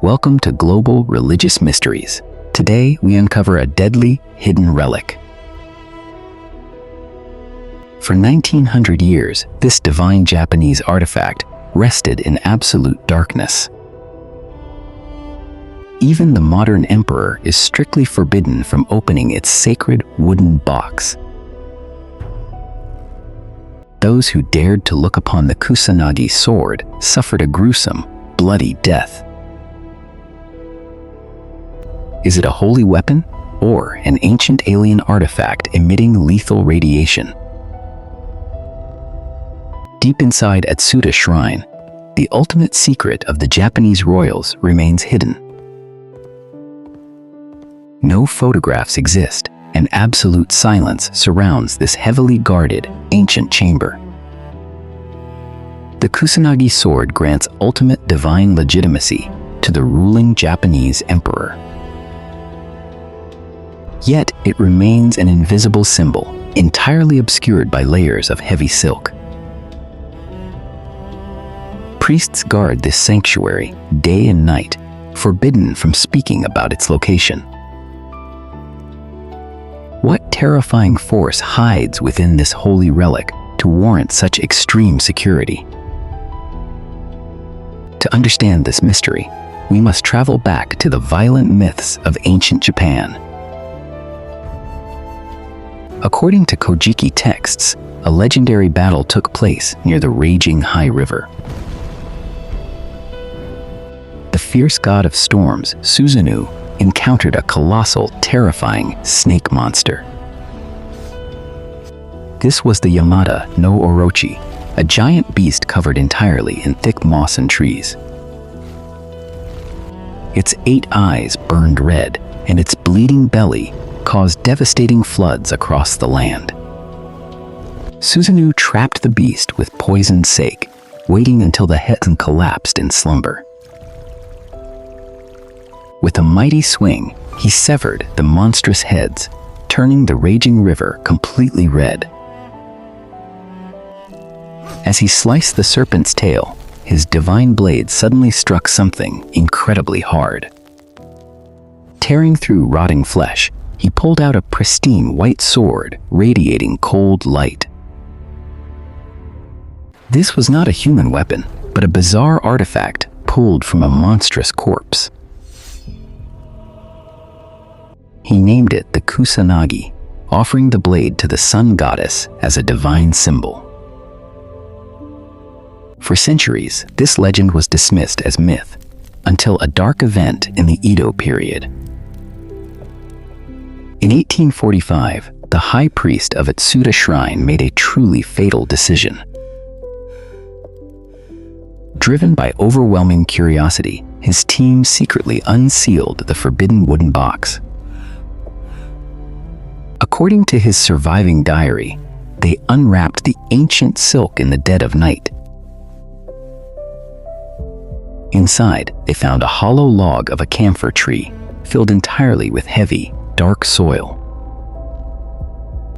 Welcome to Global Religious Mysteries. Today, we uncover a deadly, hidden relic. For 1900 years, this divine Japanese artifact rested in absolute darkness. Even the modern emperor is strictly forbidden from opening its sacred wooden box. Those who dared to look upon the Kusanagi sword suffered a gruesome, bloody death. Is it a holy weapon or an ancient alien artifact emitting lethal radiation? Deep inside Atsuta Shrine, the ultimate secret of the Japanese royals remains hidden. No photographs exist, and absolute silence surrounds this heavily guarded, ancient chamber. The Kusanagi sword grants ultimate divine legitimacy to the ruling Japanese emperor. Yet it remains an invisible symbol, entirely obscured by layers of heavy silk. Priests guard this sanctuary day and night, forbidden from speaking about its location. What terrifying force hides within this holy relic to warrant such extreme security? To understand this mystery, we must travel back to the violent myths of ancient Japan. According to Kojiki texts, a legendary battle took place near the raging High River. The fierce god of storms, Susanoo, encountered a colossal, terrifying snake monster. This was the Yamata no Orochi, a giant beast covered entirely in thick moss and trees. Its 8 eyes burned red, and its bleeding belly caused devastating floods across the land. Susanoo trapped the beast with poisoned sake, waiting until the head collapsed in slumber. With a mighty swing, he severed the monstrous heads, turning the raging river completely red. As he sliced the serpent's tail, his divine blade suddenly struck something incredibly hard. Tearing through rotting flesh, he pulled out a pristine white sword, radiating cold light. This was not a human weapon, but a bizarre artifact pulled from a monstrous corpse. He named it the Kusanagi, offering the blade to the sun goddess as a divine symbol. For centuries, this legend was dismissed as myth, until a dark event in the Edo period. In 1845, the high priest of Atsuta Shrine made a truly fatal decision. Driven by overwhelming curiosity, his team secretly unsealed the forbidden wooden box. According to his surviving diary, they unwrapped the ancient silk in the dead of night. Inside, they found a hollow log of a camphor tree, filled entirely with heavy, dark soil.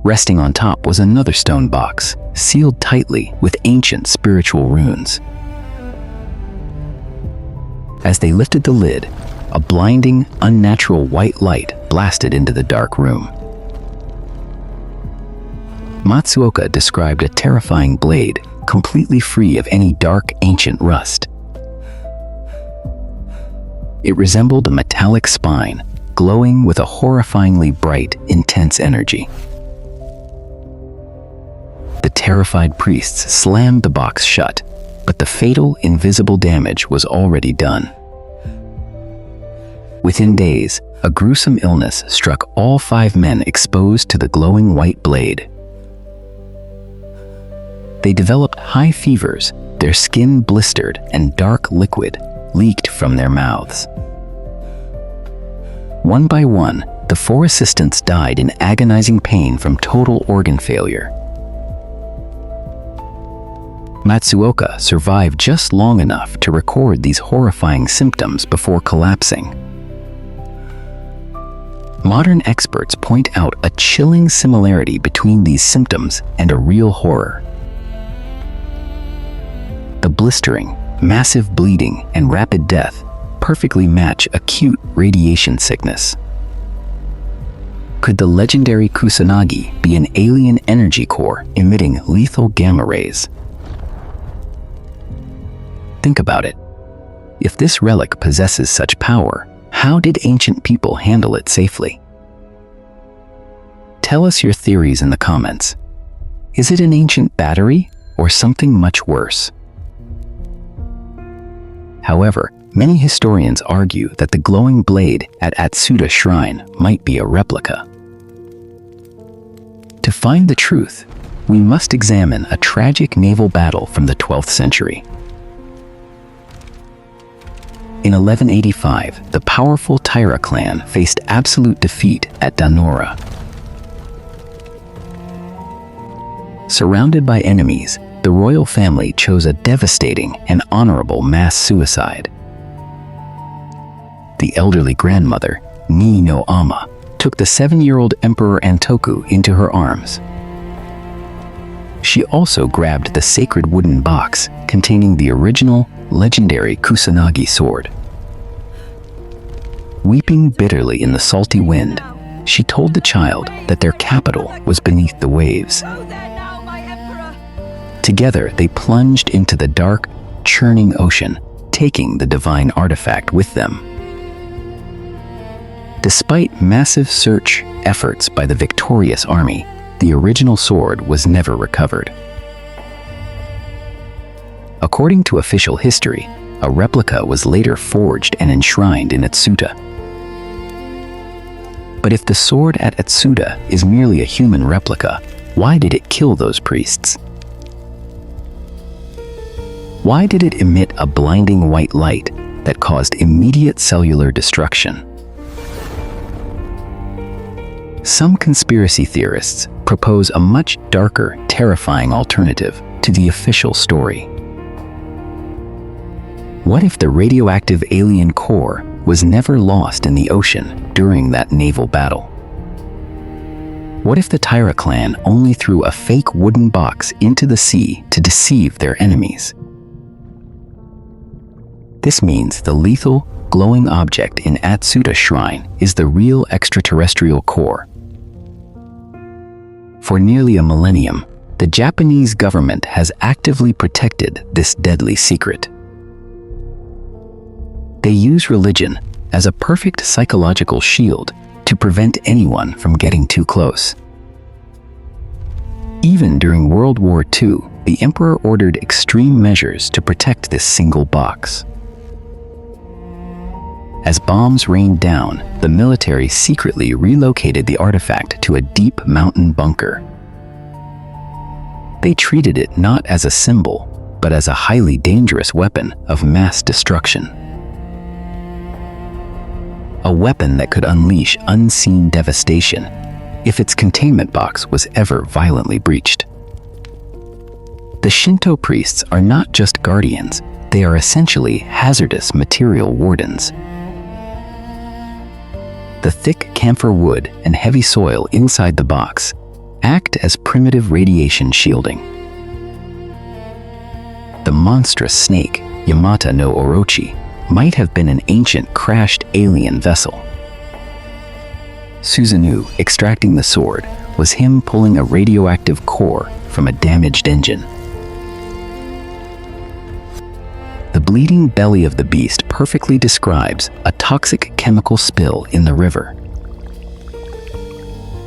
Resting on top was another stone box, sealed tightly with ancient spiritual runes. As they lifted the lid, a blinding, unnatural white light blasted into the dark room. Matsuoka described a terrifying blade, completely free of any dark, ancient rust. It resembled a metallic spine, glowing with a horrifyingly bright, intense energy. The terrified priests slammed the box shut, but the fatal, invisible damage was already done. Within days, a gruesome illness struck all 5 men exposed to the glowing white blade. They developed high fevers, their skin blistered, and dark liquid leaked from their mouths. One by one, the 4 assistants died in agonizing pain from total organ failure. Matsuoka survived just long enough to record these horrifying symptoms before collapsing. Modern experts point out a chilling similarity between these symptoms and a real horror. The blistering, massive bleeding, and rapid death perfectly match acute radiation sickness. Could the legendary Kusanagi be an alien energy core emitting lethal gamma rays? Think about it. If this relic possesses such power, how did ancient people handle it safely? Tell us your theories in the comments. Is it an ancient battery or something much worse? However, many historians argue that the glowing blade at Atsuta Shrine might be a replica. To find the truth, we must examine a tragic naval battle from the 12th century. In 1185, the powerful Taira clan faced absolute defeat at Dan-no-ura. Surrounded by enemies, the royal family chose a devastating and honorable mass suicide. The elderly grandmother, Ni-no-ama, took the 7-year-old Emperor Antoku into her arms. She also grabbed the sacred wooden box containing the original, legendary Kusanagi sword. Weeping bitterly in the salty wind, she told the child that their capital was beneath the waves. Together, they plunged into the dark, churning ocean, taking the divine artifact with them. Despite massive search efforts by the victorious army, the original sword was never recovered. According to official history, a replica was later forged and enshrined in Atsuta. But if the sword at Atsuta is merely a human replica, why did it kill those priests? Why did it emit a blinding white light that caused immediate cellular destruction? Some conspiracy theorists propose a much darker, terrifying alternative to the official story. What if the radioactive alien core was never lost in the ocean during that naval battle? What if the Taira clan only threw a fake wooden box into the sea to deceive their enemies? This means the lethal, glowing object in Atsuta Shrine is the real extraterrestrial core. For nearly a millennium, the Japanese government has actively protected this deadly secret. They use religion as a perfect psychological shield to prevent anyone from getting too close. Even during World War II, the Emperor ordered extreme measures to protect this single box. As bombs rained down, the military secretly relocated the artifact to a deep mountain bunker. They treated it not as a symbol, but as a highly dangerous weapon of mass destruction. A weapon that could unleash unseen devastation if its containment box was ever violently breached. The Shinto priests are not just guardians, they are essentially hazardous material wardens. The thick camphor wood and heavy soil inside the box act as primitive radiation shielding. The monstrous snake, Yamata no Orochi, might have been an ancient crashed alien vessel. Susanoo extracting the sword was him pulling a radioactive core from a damaged engine. The bleeding belly of the beast perfectly describes a toxic chemical spill in the river.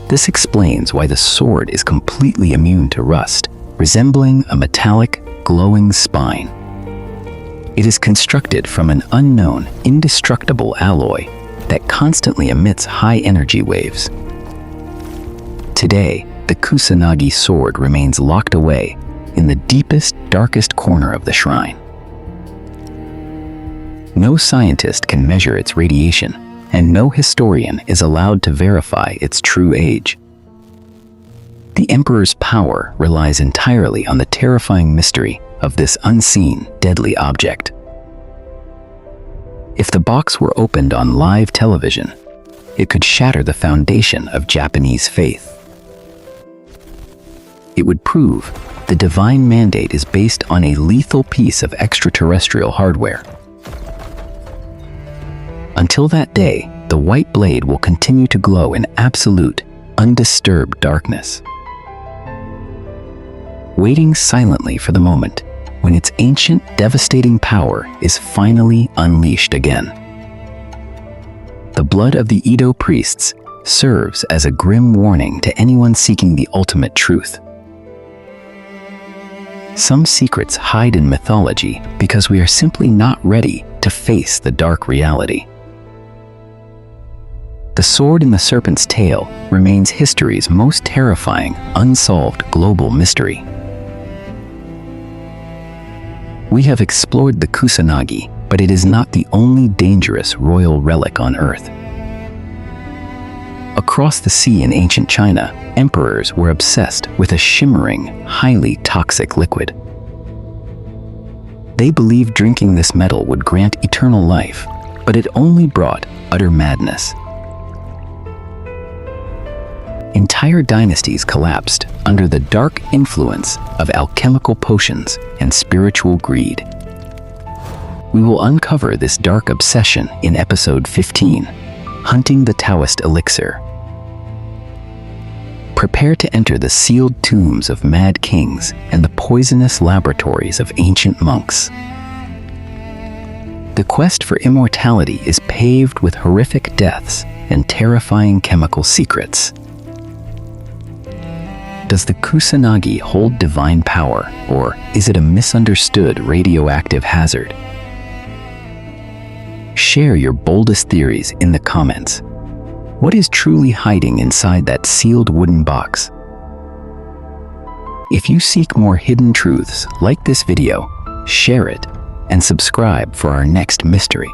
This explains why the sword is completely immune to rust, resembling a metallic, glowing spine. It is constructed from an unknown, indestructible alloy that constantly emits high energy waves. Today, the Kusanagi sword remains locked away in the deepest, darkest corner of the shrine. No scientist can measure its radiation, and no historian is allowed to verify its true age. The Emperor's power relies entirely on the terrifying mystery of this unseen, deadly object. If the box were opened on live television, it could shatter the foundation of Japanese faith. It would prove the divine mandate is based on a lethal piece of extraterrestrial hardware. Until that day, the white blade will continue to glow in absolute, undisturbed darkness, waiting silently for the moment when its ancient, devastating power is finally unleashed again. The blood of the Edo priests serves as a grim warning to anyone seeking the ultimate truth. Some secrets hide in mythology because we are simply not ready to face the dark reality. The sword in the serpent's tail remains history's most terrifying, unsolved global mystery. We have explored the Kusanagi, but it is not the only dangerous royal relic on Earth. Across the sea in ancient China, emperors were obsessed with a shimmering, highly toxic liquid. They believed drinking this metal would grant eternal life, but it only brought utter madness. Entire dynasties collapsed under the dark influence of alchemical potions and spiritual greed. We will uncover this dark obsession in episode 15, Hunting the Taoist Elixir. Prepare to enter the sealed tombs of mad kings and the poisonous laboratories of ancient monks. The quest for immortality is paved with horrific deaths and terrifying chemical secrets. Does the Kusanagi hold divine power, or is it a misunderstood radioactive hazard? Share your boldest theories in the comments. What is truly hiding inside that sealed wooden box? If you seek more hidden truths, like this video, share it, and subscribe for our next mystery.